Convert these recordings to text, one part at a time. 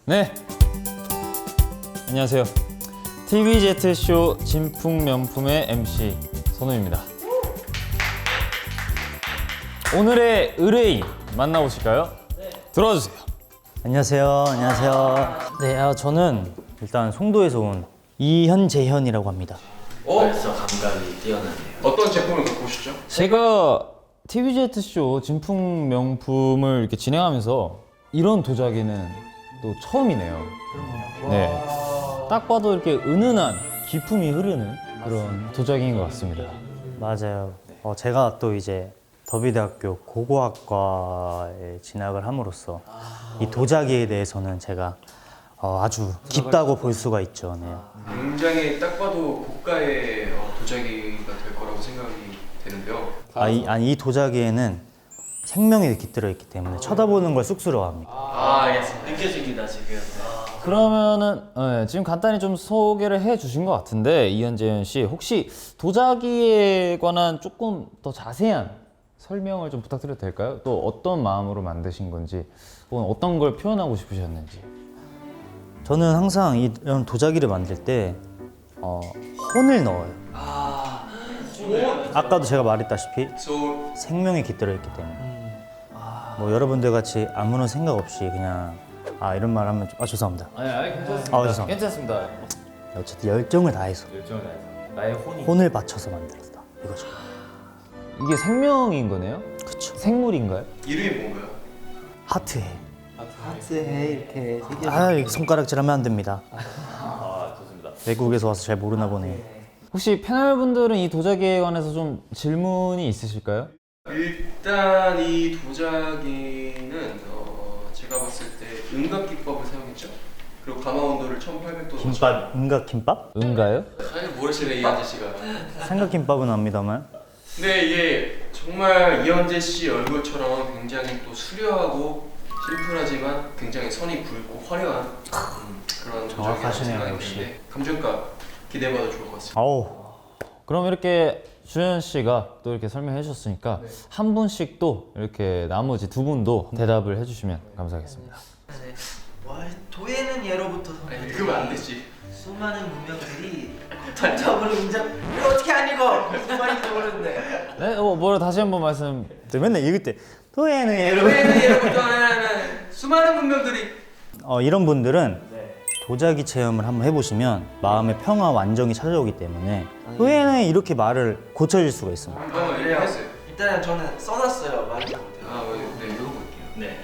네, 안녕하세요. TVZ쇼 진풍명품의 MC 선우입니다. 오늘의 의뢰인 만나보실까요? 네. 들어와주세요. 안녕하세요. 네, 저는 일단 송도에서 온 이현재현이라고 합니다. 벌써 감각이 뛰어나네요. 어떤 제품을 갖고 오셨죠? 제가 TVZ쇼 진풍명품을 이렇게 진행하면서 이런 도자기는 또 처음이네요. 네, 딱 봐도 이렇게 은은한 기품이 흐르는 그런 도자기인 것 같습니다. 맞아요. 제가 또 이제 더비대학교 고고학과에 진학을 함으로써 이 도자기에 대해서는 제가 아주 깊다고 볼 수가 있죠. 네. 굉장히 딱 봐도 고가의 도자기가 될 거라고 생각이 되는데요. 이 도자기에는 생명이 깃들어 있기 때문에 쳐다보는 걸 쑥스러워합니다. 알겠습니다. 느껴집니다 지금. 그러면은 지금 간단히 좀 소개를 해주신 것 같은데 이현재현 씨 혹시 도자기에 관한 조금 더 자세한 설명을 좀 부탁드려도 될까요? 또 어떤 마음으로 만드신 건지 혹은 어떤 걸 표현하고 싶으셨는지. 저는 항상 이런 도자기를 만들 때 혼을 넣어요. 아까도 제가 말했다시피 생명이 깃들어 있기 때문에 뭐 여러분들 같이 아무런 생각 없이 그냥 이런 말 하면 죄송합니다. 아니 괜찮습니다. 죄송합니다. 괜찮습니다. 어쨌든 열정을 다해서 열정을 다해서 나의 혼이. 혼을 바쳐서 만들었다 이거죠. 이게 생명인 거네요? 그쵸. 생물인가요? 이름이 뭔가요? 하트해. 하트에 이렇게 이렇게 손가락질하면 안 됩니다. 좋습니다. 외국에서 와서 잘 모르나 보네. 혹시 패널분들은 이 도자기에 관해서 좀 질문이 있으실까요? 일단 이 도자기는 제가 봤을 때 은각 기법을 사용했죠. 그리고 가마 온도를 1800도 김밥, 은각김밥? 은가요? 사실 모르시네 이 아저씨가. 삼각김밥은 압니다만. 근데 이게 정말 이현재 씨 얼굴처럼 굉장히 또 수려하고 심플하지만 굉장히 선이 굵고 화려한 그런 도자기라고 정확하시네요, 생각이 역시. 드는데 감정값 기대해봐도 좋을 것 같습니다. 아우. 그럼 이렇게 주현 씨가 또 이렇게 설명해 주셨으니까 한 분씩 또 이렇게 나머지 두 분도 대답을 해주시면 감사하겠습니다. 도에는 예로부터 아니 읽으면 안 되지. 수많은 문명들이 고탄적으로 인정. 이거 어떻게 안 읽어? 무슨 말인지 모르는데. 네, 뭐라 다시 한번 말씀. 저 맨날 읽을 때 도에는 여러분. 도에는 예로부터 수많은 문명들이 이런 분들은 도자기 체험을 한번 해보시면 마음의 평화와 안정이 찾아오기 때문에 도에는 이렇게 말을 고쳐질 수가 있습니다. 이렇게 했어요. 일단 저는 써놨어요. 말을 못해요. 네 읽어볼게요.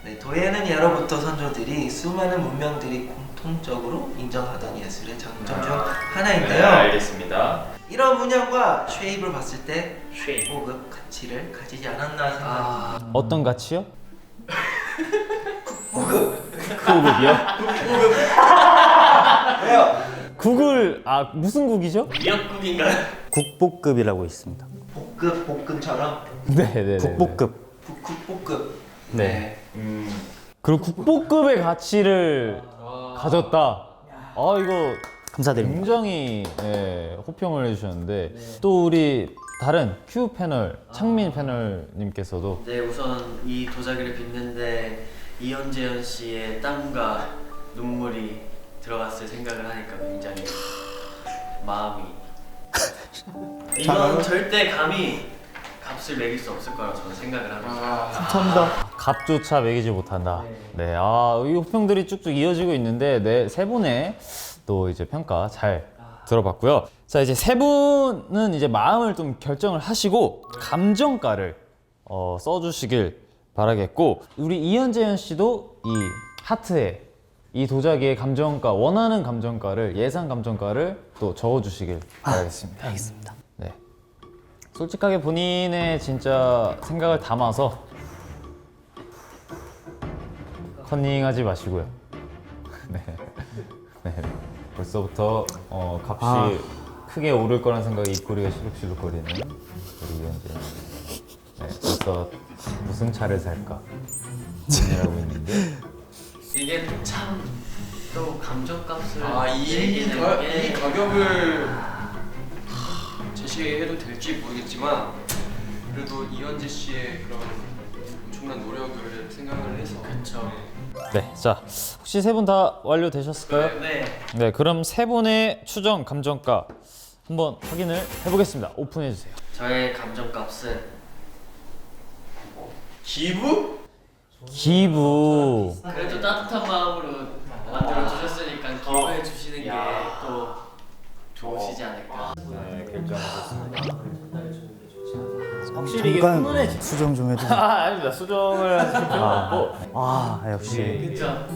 네, 도에는 예로부터 선조들이 수많은 문명들이 공통적으로 인정하던 예술의 장점 중 하나인데요. 알겠습니다. 이런 문양과 쉐입을 봤을 때 고급 가치를 가지지 않았나 생각합니다. 어떤 가치요? 고급. 구급이요? 왜요? 국을 무슨 국이죠? 미역국인가요? 국보급이라고 있습니다. 볶음처럼? 네네네. 국보급. 국볶음. 네. 그리고 국보급의 가치를 가졌다. 이거 감사드립니다. 굉장히 호평을 해주셨는데 또 우리 다른 Q 패널 창민 패널님께서도 네, 우선 이 도자기를 빚는데 이현재현 씨의 땀과 눈물이 들어갔을 생각을 하니까 굉장히 마음이 이건 절대 감히 값을 매길 수 없을 거라고 저는 생각을 합니다. 감사합니다. 값조차 매기지 못한다. 네, 이 호평들이 쭉쭉 이어지고 있는데 세 분의 또 이제 평가 잘 들어봤고요. 자, 이제 세 분은 이제 마음을 좀 결정을 하시고 감정가를 써주시길 바라겠고 우리 이현재현 씨도 이 하트에 이 도자기의 감정가 원하는 감정가를 예상 감정가를 또 적어주시길 바라겠습니다. 알겠습니다. 네. 솔직하게 본인의 진짜 생각을 담아서 컨닝하지 마시고요. 네. 네. 벌써부터 값이 크게 오를 거란 생각에 입꼬리가 시룩시룩거리는 우리 이현재. 네. 벌써 무슨 차를 살까 고민하고 있는데 이게 참 또 감정값을 이 매기는 게 가격을 제시해도 될지 모르겠지만 그래도 이현재 씨의 그런 엄청난 노력을 생각을 해서 그쵸. 네, 자 혹시 세 분 다 완료되셨을까요? 네. 네, 그럼 세 분의 추정 감정가 한번 확인을 해보겠습니다. 오픈해 주세요. 저의 감정값은 기부? 기부. 그래도 따뜻한 마음으로 만들어 주셨으니까 기부해 주시는 게 또 좋으시지 않을까. 네, 결정하셨습니다. 확실히 이게 잠깐 훈훈해지. 수정 좀 해주세요. 아닙니다. 수정을 하실 필요는 없고. 역시 그렇죠.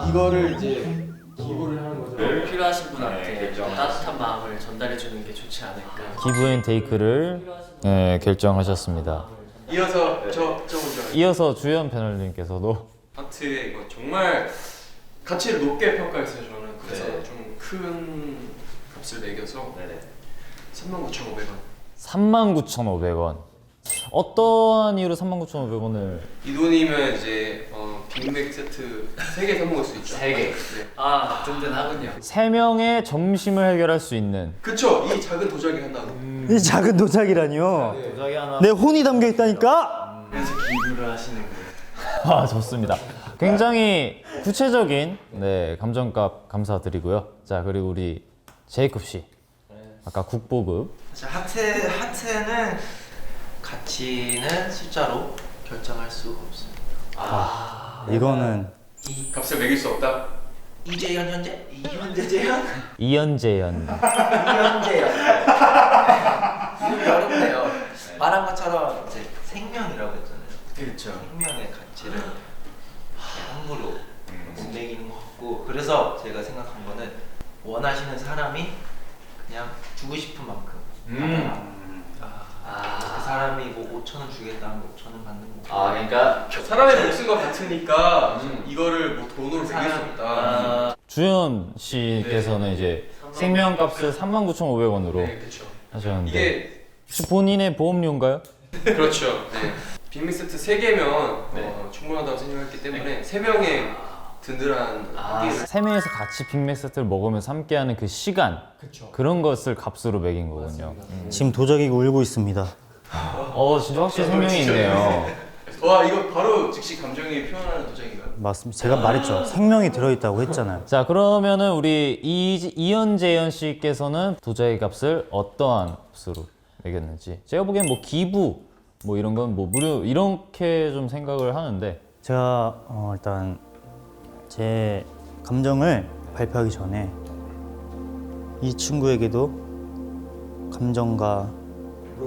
이거를 이제 기부를 하는 거죠. 필요하신 분한테 따뜻한 마음을 전달해 주는 게 좋지 않을까. 기브앤테이크를 결정하셨습니다. 이어서 저 먼저 이어서 주연 패널님께서도 하트에 이거 정말 가치를 높게 평가했어요 저는. 그래서 네. 좀 큰 값을 매겨서 네네. 39,500원. 39,500원. 어떠한 이유로 39,500원을? 이 돈이면 이제 빅맥 세트 3개 사 먹을 수 있죠. 3개. 네. 아 든든하군요. 3명의 점심을 해결할 수 있는 그쵸. 이 작은 도자기 하나로. 이 작은 도자기라니요. 도자기 하나. 내 혼이 담겨 있다니까. 그래서 기부를 하시는 거예요. 아, 좋습니다. 굉장히 구체적인 감정값 감사드리고요. 자, 그리고 우리 제이콥 씨. 아까 국보급. 하트는 가치는 숫자로 결정할 수가 없습니다. 이거는 이 값을 매길 수 없다. 이재현 현재 재현 이현재연. 이현재현 이름이 어렵네요. 말한 것처럼 이제 생명이라고 했잖아요. 그렇죠. 생명의 가치를 함부로 못 매기는 것 같고, 그래서 제가 생각한 거는 원하시는 사람이 그냥 주고 싶은 만큼 그 사람이 뭐 5,000원 주겠다 하면 5,000원 받는 거. 그러니까 사람의 목숨과 같으니까 이거를 뭐 돈으로 매길 수 없다. 주연 씨께서는 이제 생명값을 39,500원으로 네, 그렇죠. 하셨는데 이게 혹시 본인의 보험료인가요? 그렇죠. 네. 빅맥 세트 3개면 충분하다고 생각했기 때문에 3명의 든든한 끼를 3명에서 같이 빅맥 세트를 먹으면서 함께하는 그 시간, 그런 것을 값으로 매긴 거군요. 지금 도자기가 울고 있습니다. 진짜 확실히 생명이 있네요. 와 이거 바로 즉시 감정이 표현하는 도자기인가요? 맞습니다. 제가 말했죠. 생명이 들어있다고 했잖아요. 자, 그러면은 우리 이현재연 씨께서는 도자기 값을 어떠한 값으로 매겼는지. 제가 보기엔 뭐 기부 뭐 이런 건 뭐 무료 이렇게 좀 생각을 하는데. 제가 일단 제 감정을 발표하기 전에 이 친구에게도 감정과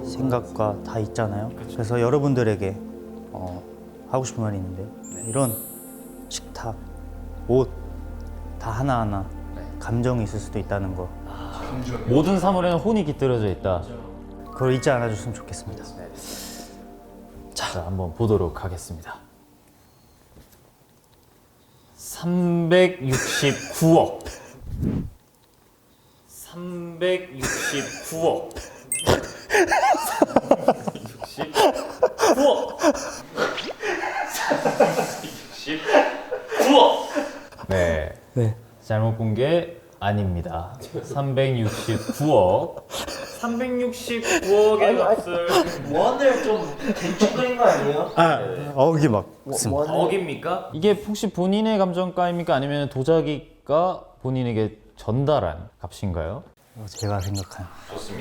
생각과 다 있잖아요. 그래서 여러분들에게 하고 싶은 말이 있는데 이런 식탁, 옷 다 하나하나 감정이 있을 수도 있다는 거, 모든 사물에는 혼이 깃들어져 있다. 그걸 잊지 않아줬으면 좋겠습니다. 자, 한번 보도록 하겠습니다. 369억. 369억. 369억. 369억. 네. 네. 잘못 본 게 아닙니다. 369억. 369억의 값을 원을 좀 대충 그린 거 아니에요? 억이 막 있습니다. 억입니까? 이게 혹시 본인의 감정가입니까? 아니면 도자기가 본인에게 전달한 값인가요? 제가 생각한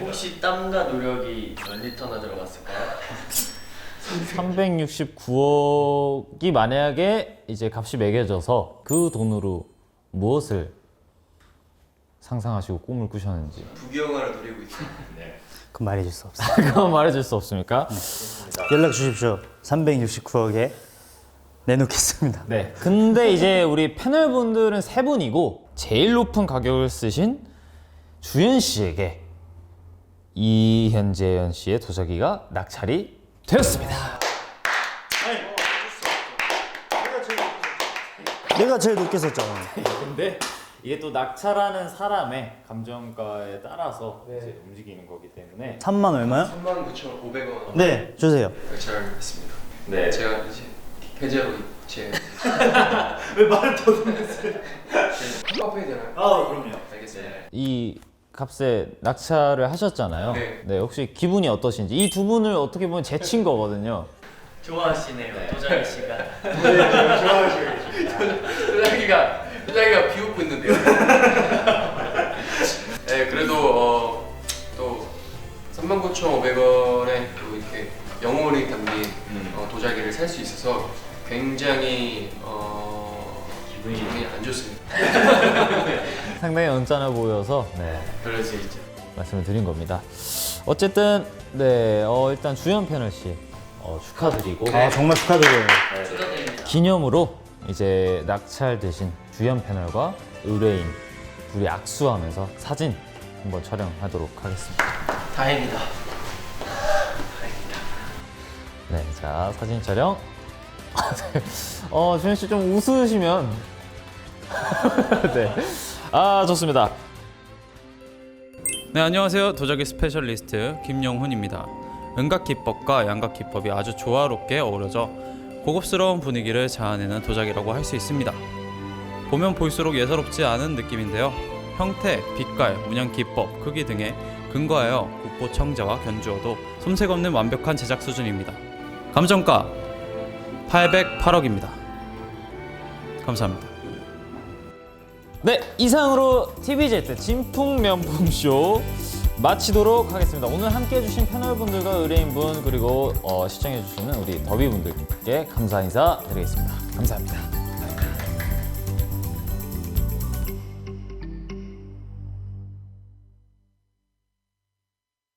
혹시 땀과 노력이 몇 리터나 들어갔을까요? 369억이 만약에 이제 값이 매겨져서 그 돈으로 무엇을 상상하시고 꿈을 꾸셨는지 부귀영화를 노리고 있어요. 그 말해줄 수 없어요. 그건 말해줄 수 없습니까? 연락 주십시오. 369억에 내놓겠습니다. 네. 근데 이제 우리 패널분들은 세 분이고 제일 높은 가격을 쓰신 주연 씨에게 이현재연 씨의 도자기가 낙찰이 되었습니다. 내가 제일 높게 썼잖아. 근데 이게 또 낙찰하는 사람의 감정가에 따라서 이제 움직이는 거기 때문에 3만 얼마요? 39,500원 네, 주세요. 결제하겠습니다. 네. 제가 이제 계좌로 제 왜 말을 더듬었어요? 팝업해야 되나요? 그럼요. 알겠습니다. 이 값에 낙찰을 하셨잖아요. 네. 네, 혹시 기분이 어떠신지 이 두 분을 어떻게 보면 제친 거거든요. 좋아하시네요, 도자기 씨가. 도자기가 비웃고 있는데요. 네, 그래도 또 39,500원에 또 이렇게 영혼이 담긴 도자기를 살 수 있어서 굉장히 기분이 안 좋습니다. 상당히 언짢아 보여서 네, 그럴 수 있죠. 말씀을 드린 겁니다. 어쨌든 네, 일단 주연 패널 씨 축하드리고 아 정말 축하드려요. 축하드립니다. 기념으로 이제 낙찰되신 주연 패널과 의뢰인 둘이 악수하면서 사진 한번 촬영하도록 하겠습니다. 다행이다. 네, 자 사진 촬영. 주현 씨 좀 웃으시면 네, 좋습니다. 네, 안녕하세요. 도자기 스페셜리스트 김영훈입니다. 음각 기법과 양각 기법이 아주 조화롭게 어우러져 고급스러운 분위기를 자아내는 도자기라고 할 수 있습니다. 보면 볼수록 예사롭지 않은 느낌인데요. 형태, 빛깔, 문양 기법, 크기 등에 근거하여 국보 청자와 견주어도 손색 없는 완벽한 제작 수준입니다. 감정가 808억입니다. 감사합니다. 네, 이상으로 TVZ 진품명품쇼 마치도록 하겠습니다. 오늘 함께 해주신 패널분들과 의뢰인분 그리고 시청해주시는 우리 더비분들께 감사 인사 드리겠습니다. 감사합니다.